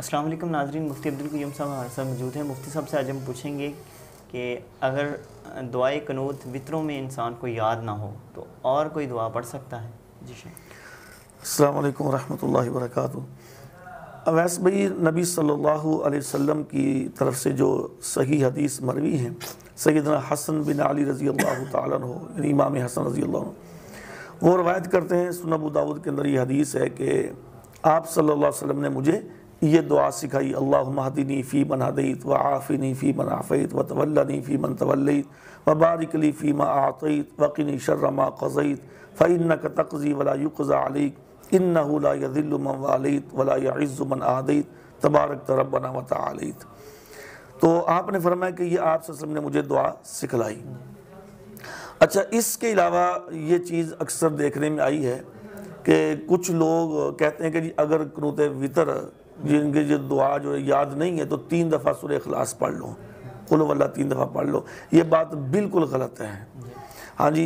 السلام علیکم ناظرین، مفتی عبدالقیوم صاحب ہمارے ساتھ موجود ہیں۔ مفتی صاحب سے آج ہم پوچھیں گے کہ اگر دعائے قنوت وطروں میں انسان کو یاد نہ ہو تو اور کوئی دعا پڑھ سکتا ہے؟ جی السلام علیکم ورحمۃ اللہ وبرکاتہ۔ اویس بھائی، نبی صلی اللہ علیہ وسلم کی طرف سے جو صحیح حدیث مروی ہیں، سیدنا حسن بن علی رضی اللہ تعالیٰ عنہ، یعنی امام حسن رضی اللہ عنہ، وہ روایت کرتے ہیں، سنن ابو داؤد کے اندر یہ حدیث ہے کہ آپ صلی اللہ علیہ وسلم نے مجھے یہ دعا سکھائی: اللہم اہدنی فی من ہدیت وعافنی فی من عافیت وتولنی فی من تولیت وبارک لی فی ما اعطیت وقنی شر ما قضیت فإنک تقضی ولا یقضى علیک انہ لا یذل من والیت ولا یعز من عادیت تبارکت ربنا وتعالیت۔ تو آپ نے فرمایا کہ یہ آپ صلی اللہ علیہ وسلم نے مجھے دعا سکھلائی۔ اچھا، اس کے علاوہ یہ چیز اکثر دیکھنے میں آئی ہے کہ کچھ لوگ کہتے ہیں کہ جی اگر قنوت وطر جن کی جو دعا جو یاد نہیں ہے تو 3 دفعہ سورہ اخلاص پڑھ لو، قل هو اللہ 3 دفعہ پڑھ لو۔ یہ بات بالکل غلط ہے۔ ہاں جی،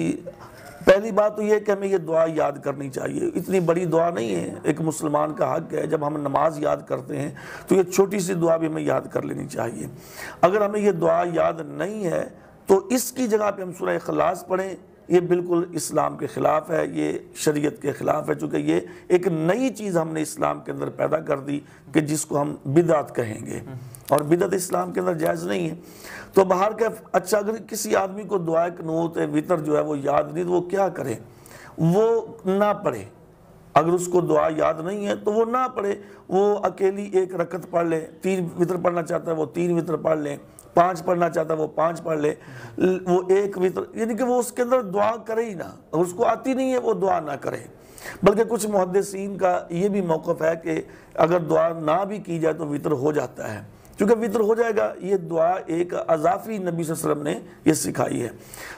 پہلی بات تو یہ کہ ہمیں یہ دعا یاد کرنی چاہیے، اتنی بڑی دعا نہیں ہے، ایک مسلمان کا حق ہے جب ہم نماز یاد کرتے ہیں تو یہ چھوٹی سی دعا بھی ہمیں یاد کر لینی چاہیے۔ اگر ہمیں یہ دعا یاد نہیں ہے تو اس کی جگہ پہ ہم سورہ اخلاص پڑھیں، یہ بالکل اسلام کے خلاف ہے، یہ شریعت کے خلاف ہے، چونکہ یہ ایک نئی چیز ہم نے اسلام کے اندر پیدا کر دی کہ جس کو ہم بدعت کہیں گے، اور بدعت اسلام کے اندر جائز نہیں ہے۔ تو باہر کا اچھا، اگر کسی آدمی کو دعائے قنوت وطر جو ہے وہ یاد نہیں تو وہ کیا کرے؟ وہ نہ پڑھے۔ اگر اس کو دعا یاد نہیں ہے تو وہ نہ پڑھے، وہ اکیلی 1 رکعت پڑھ لے، 3 وطر پڑھنا چاہتا ہے وہ 3 وطر پڑھ لے، 5 پڑھنا چاہتا ہے وہ 5 پڑھ لے، وہ 1 وطر، یعنی کہ وہ اس کے اندر دعا کرے ہی نہ، اگر اس کو آتی نہیں ہے وہ دعا نہ کرے۔ بلکہ کچھ محدثین کا یہ بھی موقف ہے کہ اگر دعا نہ بھی کی جائے تو وطر ہو جاتا ہے، چونکہ وطر ہو جائے گا۔ یہ دعا ایک اضافی نبی صلی اللہ علیہ وسلم نے یہ سکھائی ہے۔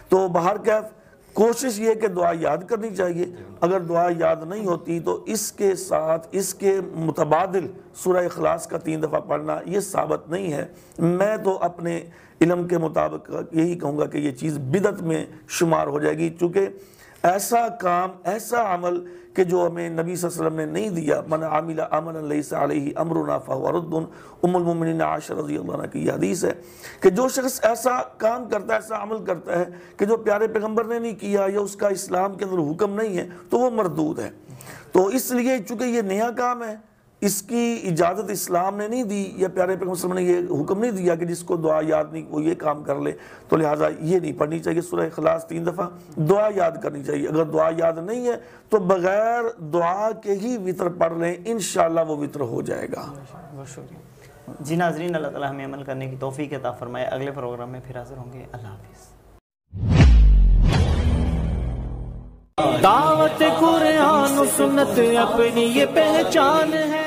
تو بہرکیف کوشش یہ کہ دعا یاد کرنی چاہیے۔ اگر دعا یاد نہیں ہوتی تو اس کے ساتھ اس کے متبادل سورہ اخلاص کا 3 دفعہ پڑھنا یہ ثابت نہیں ہے۔ میں تو اپنے علم کے مطابق یہی کہوں گا کہ یہ چیز بدعت میں شمار ہو جائے گی، چونکہ ایسا کام، ایسا عمل کہ جو ہمیں نبی صلی اللہ علیہ وسلم نے نہیں دیا، من عامل عملا لیس علیہ امرنا فہو رد، ام المؤمنین عائشہ رضی اللہ عنہ کی یہ حدیث ہے کہ جو شخص ایسا کام کرتا ہے، ایسا عمل کرتا ہے کہ جو پیارے پیغمبر نے نہیں کیا یا اس کا اسلام کے اندر حکم نہیں ہے تو وہ مردود ہے۔ تو اس لیے چونکہ یہ نیا کام ہے، اس کی اجازت اسلام نے نہیں دی یا پیارے پیغمبر صلی اللہ علیہ وسلم نے یہ حکم نہیں دیا کہ جس کو دعا یاد نہیں وہ یہ کام کر لے، تو لہٰذا یہ نہیں پڑھنی چاہیے۔ سورہ اخلاص 3 دفعہ دعا یاد کرنی چاہیے۔ اگر دعا یاد نہیں ہے تو بغیر دعا کے ہی وطر پڑھ لیں، انشاءاللہ وہ وطر ہو جائے گا۔ بہت شکریہ جی ناظرین، اللہ تعالیٰ ہمیں عمل کرنے کی توفیق عطا فرمائے۔ اگلے پروگرام میں پھر حاضر ہوں گے۔ اللہ حافظ۔ دعوت قرآن و سنت اپنی یہ پہچان ہے۔